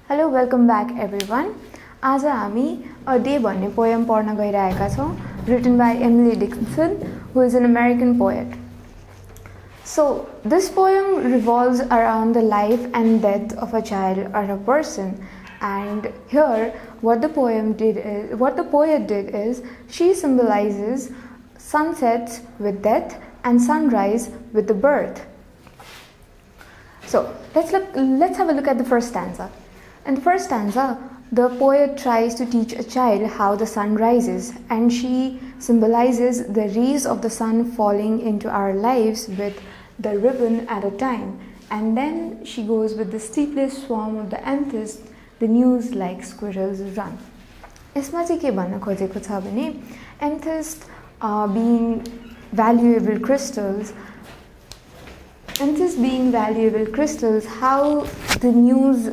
Hello, welcome back everyone. आज हामी A Day भन्ने poem पढ्न गइरहेका छौं, written by Emily Dickinson, who is an American poet. So, this poem revolves around the life and death of a child or a person. And here, what the poet did is, she symbolizes sunsets with death and sunrise with the birth. So, let's have a look at the first stanza. In the first stanza, the poet tries to teach a child how the sun rises, and she symbolizes the rays of the sun falling into our lives with the ribbon at a time. And then she goes with the steepest swarm of the amethyst, the news like squirrels run. यसमा चाहिँ के भन्न खोजेको छ भने amethyst being valuable crystals, how the news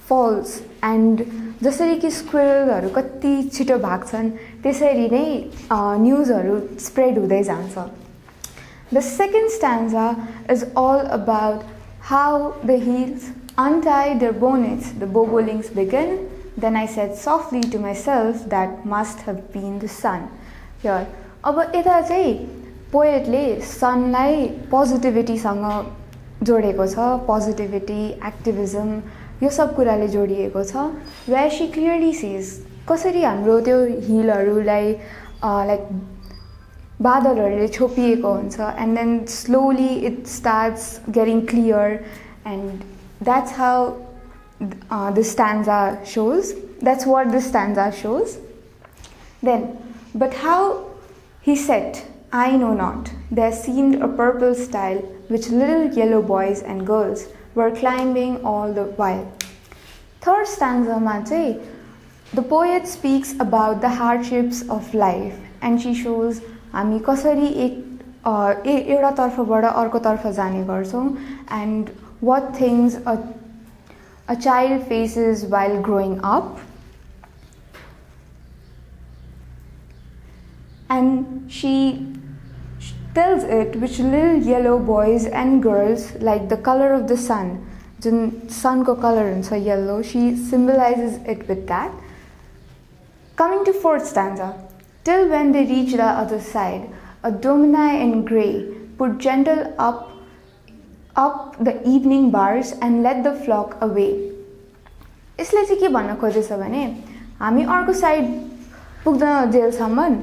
falls, and जसरी कि स्क्विरलहरु कति छिटो भाग्छन् त्यसरी नै न्यूजहरु स्प्रेड हुँदै जान्छ. The second stanza is all about how the heels untie their bonnets, the bobolinks begin. Then I said softly to myself that must have been the sun. Here, अब यता चाहिँ पोएटले सनलाई पोजिटिभिटी सँग जोडेको छ, पोजिटिभिटी, एक्टिभिजम यो सब कुराले जोडिएको छ. Where she clearly sees कसरी हाम्रो त्यो हिलहरुलाई लाइक बादलहरुले छोपिएको हुन्छ, and then slowly it starts getting clear, and that's how this stanza shows. That's what this stanza shows. Then, but how he said, I know not. There seemed a purple stile which little yellow boys and girls were climbing all the while. Third stanza ma चाहिँ the poet speaks about the hardships of life, and she shows हामी कसरी एउटा तर्फबाट अर्को तर्फ जाने गर्छौं, and what things a child faces while growing up. And she tells it which little yellow boys and girls, like the color of the sun, Jun sun को color हुन्छ yellow, she symbolizes it with that. Coming to fourth stanza, till when they reach the other side, a domini in grey put gentle up the evening bars and led the flock away. यसले चाहिँ के भन्न खोजेछ भने हामी अर्को side पुग्दैन जेलसम्म,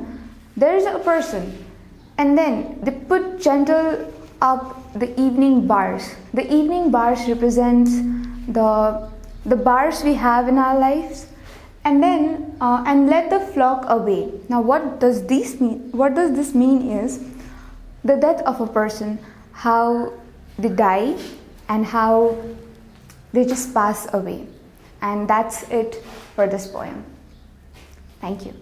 there is a person, and then they put gentle up the evening bars. The evening bars represents the bars we have in our lives, and then and let the flock away. Now what does this mean? What does this mean is the death of a person, how they die and how they just pass away. And that's it for this poem. Thank you.